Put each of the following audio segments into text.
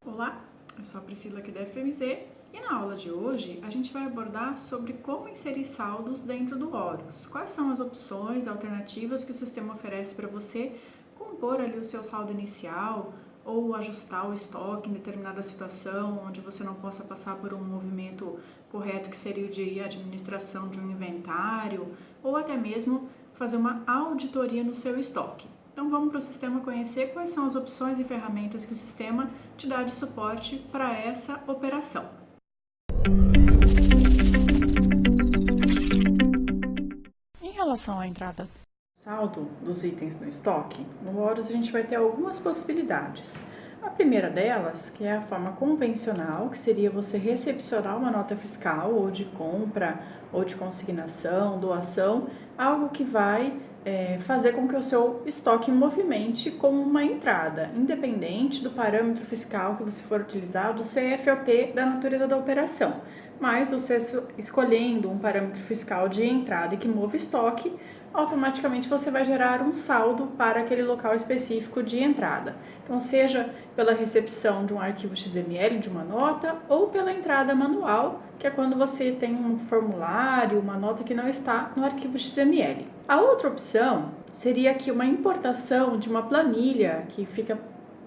Olá, eu sou a Priscila aqui da FMZ e na aula de hoje a gente vai abordar sobre como inserir saldos dentro do Horus. Quais são as opções, alternativas que o sistema oferece para você compor ali o seu saldo inicial ou ajustar o estoque em determinada situação onde você não possa passar por um movimento correto que seria o de administração de um inventário ou até mesmo fazer uma auditoria no seu estoque. Então vamos para o sistema conhecer quais são as opções e ferramentas que o sistema te dá de suporte para essa operação. Em relação à entrada do saldo dos itens no estoque, no Horus a gente vai ter algumas possibilidades. A primeira delas, que é a forma convencional, que seria você recepcionar uma nota fiscal ou de compra ou de consignação, doação, algo que vai fazer com que o seu estoque movimente como uma entrada, independente do parâmetro fiscal que você for utilizar, do CFOP da natureza da operação. Mas você escolhendo um parâmetro fiscal de entrada e que mova estoque, automaticamente você vai gerar um saldo para aquele local específico de entrada. Então, seja pela recepção de um arquivo XML de uma nota ou pela entrada manual, que é quando você tem um formulário, uma nota que não está no arquivo XML. A outra opção seria aqui uma importação de uma planilha que fica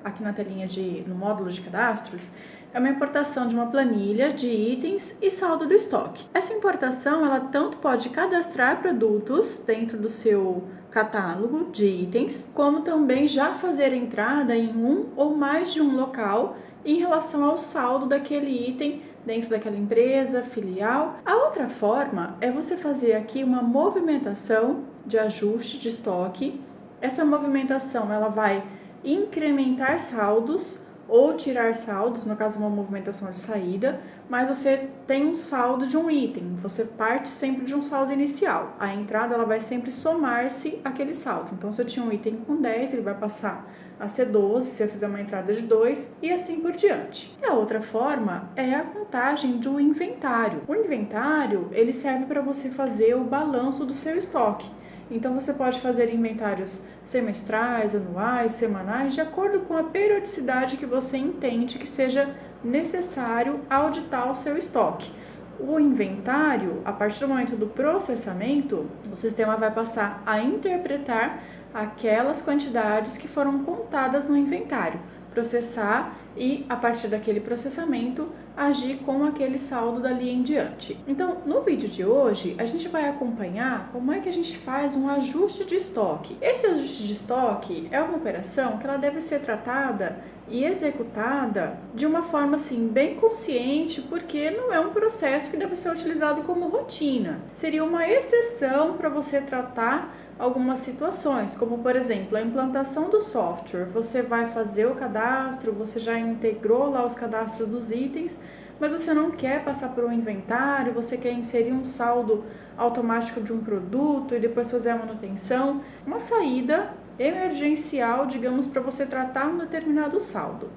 aqui na telinha no módulo de cadastros, é uma importação de uma planilha de itens e saldo do estoque. Essa importação, ela tanto pode cadastrar produtos dentro do seu catálogo de itens, como também já fazer entrada em um ou mais de um local em relação ao saldo daquele item dentro daquela empresa, filial. A outra forma é você fazer aqui uma movimentação de ajuste de estoque. Essa movimentação, ela vai incrementar saldos ou tirar saldos, no caso uma movimentação de saída, mas você tem um saldo de um item, você parte sempre de um saldo inicial. A entrada ela vai sempre somar-se àquele saldo. Então, se eu tinha um item com 10, ele vai passar a ser 12, se eu fizer uma entrada de 2 e assim por diante. E a outra forma é a contagem do inventário. O inventário, ele serve para você fazer o balanço do seu estoque. Então, você pode fazer inventários semestrais, anuais, semanais, de acordo com a periodicidade que você entende que seja necessário auditar o seu estoque. O inventário, a partir do momento do processamento, o sistema vai passar a interpretar aquelas quantidades que foram contadas no inventário, processar e, a partir daquele processamento, agir com aquele saldo dali em diante. Então, no vídeo de hoje, a gente vai acompanhar como é que a gente faz um ajuste de estoque. Esse ajuste de estoque é uma operação que ela deve ser tratada e executada de uma forma assim bem consciente, porque não é um processo que deve ser utilizado como rotina. Seria uma exceção para você tratar algumas situações, como por exemplo, a implantação do software. Você vai fazer o cadastro, você já integrou lá os cadastros dos itens, mas você não quer passar por um inventário, você quer inserir um saldo automático de um produto e depois fazer a manutenção. Uma saída emergencial, digamos, para você tratar um determinado saldo.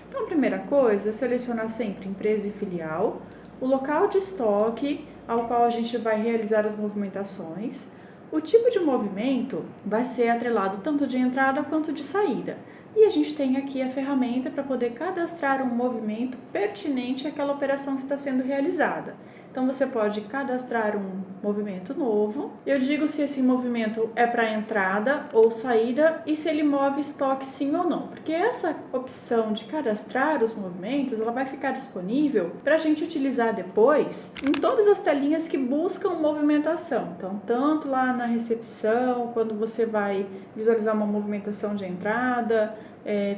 Então, a primeira coisa é selecionar sempre empresa e filial, o local de estoque ao qual a gente vai realizar as movimentações. O tipo de movimento vai ser atrelado tanto de entrada quanto de saída. E a gente tem aqui a ferramenta para poder cadastrar um movimento pertinente àquela operação que está sendo realizada. Então, você pode cadastrar um movimento novo. Eu digo se esse movimento é para entrada ou saída e se ele move estoque sim ou não. Porque essa opção de cadastrar os movimentos, ela vai ficar disponível para a gente utilizar depois em todas as telinhas que buscam movimentação. Então, tanto lá na recepção, quando você vai visualizar uma movimentação de entrada,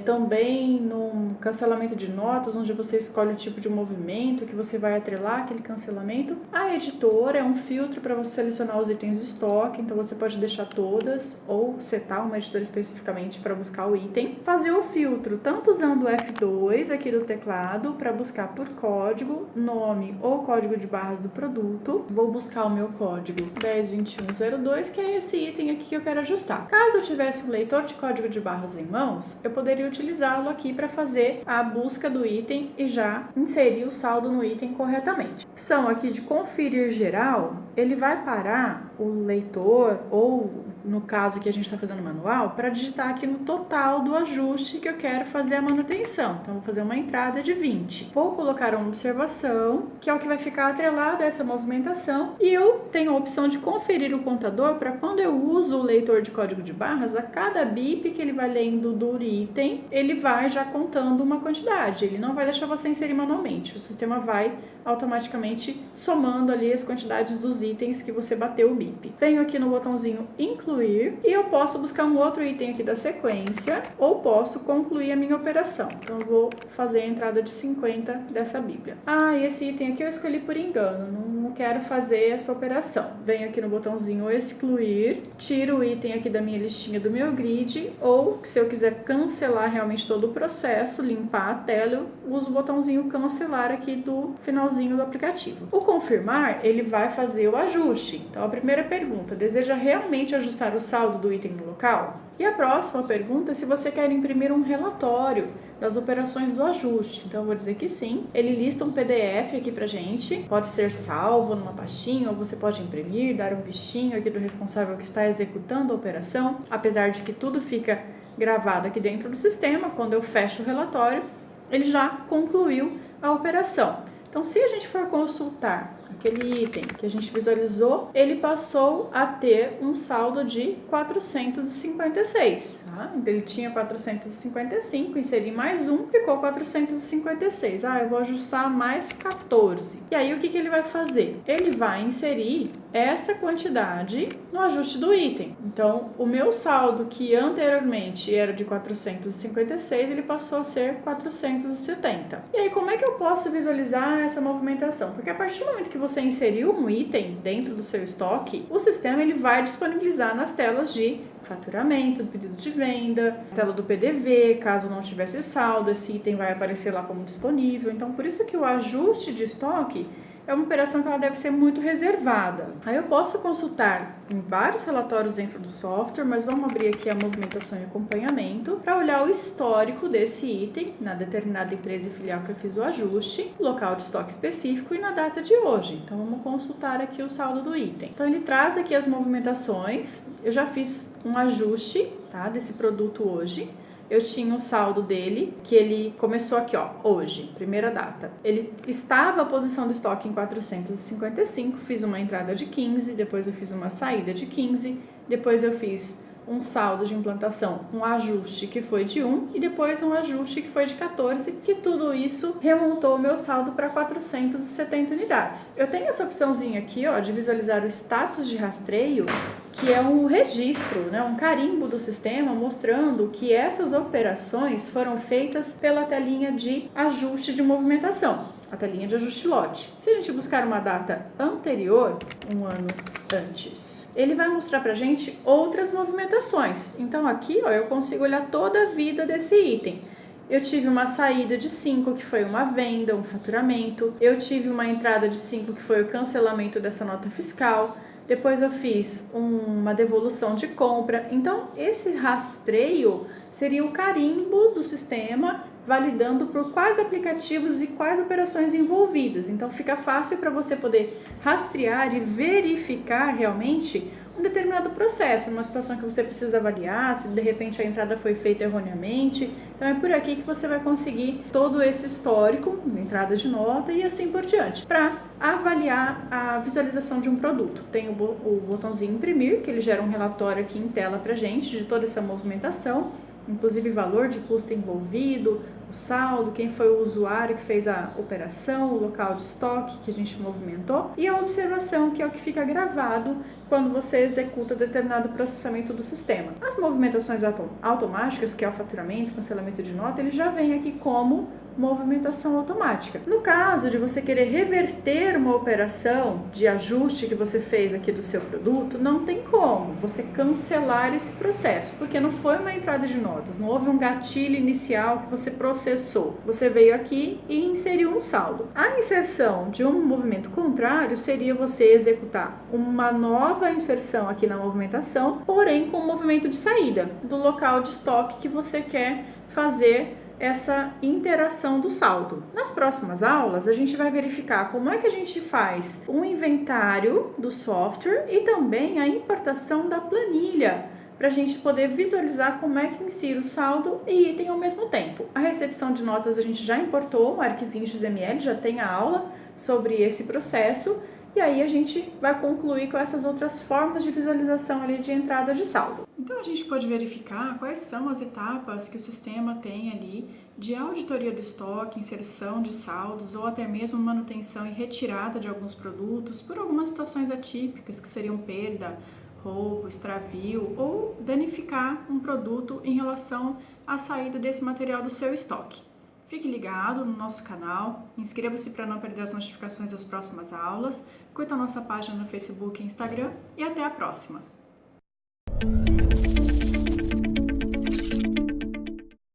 também no cancelamento de notas, onde você escolhe o tipo de movimento que você vai atrelar aquele cancelamento. A editora é um filtro para você selecionar os itens de estoque, então você pode deixar todas ou setar uma editora especificamente para buscar o item. Fazer o filtro tanto usando o F2 aqui do teclado para buscar por código, nome ou código de barras do produto. Vou buscar o meu código 102102, que é esse item aqui que eu quero ajustar. Caso eu tivesse um leitor de código de barras em mãos, eu poderia utilizá-lo aqui para fazer a busca do item e já inserir o saldo no item corretamente. A opção aqui de conferir geral, ele vai parar o leitor ou no caso que a gente está fazendo manual, para digitar aqui no total do ajuste que eu quero fazer a manutenção. Então, vou fazer uma entrada de 20. Vou colocar uma observação, que é o que vai ficar atrelado a essa movimentação, e eu tenho a opção de conferir o contador para quando eu uso o leitor de código de barras, a cada bip que ele vai lendo do item, ele vai já contando uma quantidade. Ele não vai deixar você inserir manualmente. O sistema vai automaticamente somando ali as quantidades dos itens que você bateu o bip. Venho aqui no botãozinho incluir e eu posso buscar um outro item aqui da sequência ou posso concluir a minha operação. Então eu vou fazer a entrada de 50 dessa bíblia. E esse item aqui eu escolhi por engano, não quero fazer essa operação. Venho aqui no botãozinho excluir, tiro o item aqui da minha listinha do meu grid, ou se eu quiser cancelar realmente todo o processo, limpar a tela, eu uso o botãozinho cancelar aqui do finalzinho do aplicativo. O confirmar, ele vai fazer o ajuste. Então a primeira pergunta, deseja realmente ajustar o saldo do item no local? E a próxima pergunta é se você quer imprimir um relatório das operações do ajuste. Então eu vou dizer que sim. Ele lista um PDF aqui pra gente, pode ser salvo numa pastinha ou você pode imprimir, dar um vistinho aqui do responsável que está executando a operação, apesar de que tudo fica gravado aqui dentro do sistema. Quando eu fecho o relatório, ele já concluiu a operação. Então, se a gente for consultar aquele item que a gente visualizou, ele passou a ter um saldo de 456, tá? Então, ele tinha 455, inseri mais um, ficou 456. Eu vou ajustar mais 14. E aí, o que ele vai fazer? Ele vai inserir essa quantidade no ajuste do item. Então, o meu saldo que anteriormente era de 456, ele passou a ser 470. E aí, como é que eu posso visualizar essa movimentação? Porque a partir do momento que você inseriu um item dentro do seu estoque, o sistema ele vai disponibilizar nas telas de faturamento, do pedido de venda, tela do PDV, caso não tivesse saldo, esse item vai aparecer lá como disponível. Então, por isso que o ajuste de estoque é uma operação que ela deve ser muito reservada. Aí eu posso consultar em vários relatórios dentro do software, mas vamos abrir aqui a movimentação e acompanhamento para olhar o histórico desse item na determinada empresa e filial que eu fiz o ajuste, local de estoque específico e na data de hoje. Então vamos consultar aqui o saldo do item. Então ele traz aqui as movimentações. Eu já fiz um ajuste, tá, desse produto hoje. Eu tinha o saldo dele, que ele começou aqui, hoje, primeira data. Ele estava a posição do estoque em 455, fiz uma entrada de 15, depois eu fiz uma saída de 15, depois eu fiz um saldo de implantação, um ajuste que foi de 1 e depois um ajuste que foi de 14, que tudo isso remontou o meu saldo para 470 unidades. Eu tenho essa opçãozinha aqui, de visualizar o status de rastreio, que é um registro, um carimbo do sistema mostrando que essas operações foram feitas pela telinha de ajuste de movimentação, a telinha de ajuste lote. Se a gente buscar uma data anterior, um ano antes, ele vai mostrar pra gente outras movimentações. Então aqui, eu consigo olhar toda a vida desse item. Eu tive uma saída de 5, que foi uma venda, um faturamento. Eu tive uma entrada de 5, que foi o cancelamento dessa nota fiscal. Depois eu fiz uma devolução de compra. Então, esse rastreio seria o carimbo do sistema validando por quais aplicativos e quais operações envolvidas. Então, fica fácil para você poder rastrear e verificar realmente um determinado processo, uma situação que você precisa avaliar, se de repente a entrada foi feita erroneamente. Então, é por aqui que você vai conseguir todo esse histórico, entrada de nota e assim por diante, para avaliar a visualização de um produto. Tem o botãozinho imprimir, que ele gera um relatório aqui em tela para gente de toda essa movimentação, inclusive valor de custo envolvido, o saldo, quem foi o usuário que fez a operação, o local de estoque que a gente movimentou e a observação, que é o que fica gravado quando você executa determinado processamento do sistema. As movimentações automáticas, que é o faturamento, cancelamento de nota, ele já vem aqui como movimentação automática. No caso de você querer reverter uma operação de ajuste que você fez aqui do seu produto, não tem como você cancelar esse processo, porque não foi uma entrada de notas, não houve um gatilho inicial que você processou. Você veio aqui e inseriu um saldo. A inserção de um movimento contrário seria você executar uma nova inserção aqui na movimentação, porém com o movimento de saída do local de estoque que você quer fazer essa interação do saldo. Nas próximas aulas, a gente vai verificar como é que a gente faz um inventário do software e também a importação da planilha, para a gente poder visualizar como é que insere o saldo e item ao mesmo tempo. A recepção de notas a gente já importou, o arquivinho XML, já tem a aula sobre esse processo, e aí a gente vai concluir com essas outras formas de visualização ali de entrada de saldo. Então a gente pode verificar quais são as etapas que o sistema tem ali de auditoria do estoque, inserção de saldos ou até mesmo manutenção e retirada de alguns produtos por algumas situações atípicas que seriam perda, roubo, extravio ou danificar um produto em relação à saída desse material do seu estoque. Fique ligado no nosso canal, inscreva-se para não perder as notificações das próximas aulas, curta a nossa página no Facebook e Instagram e até a próxima!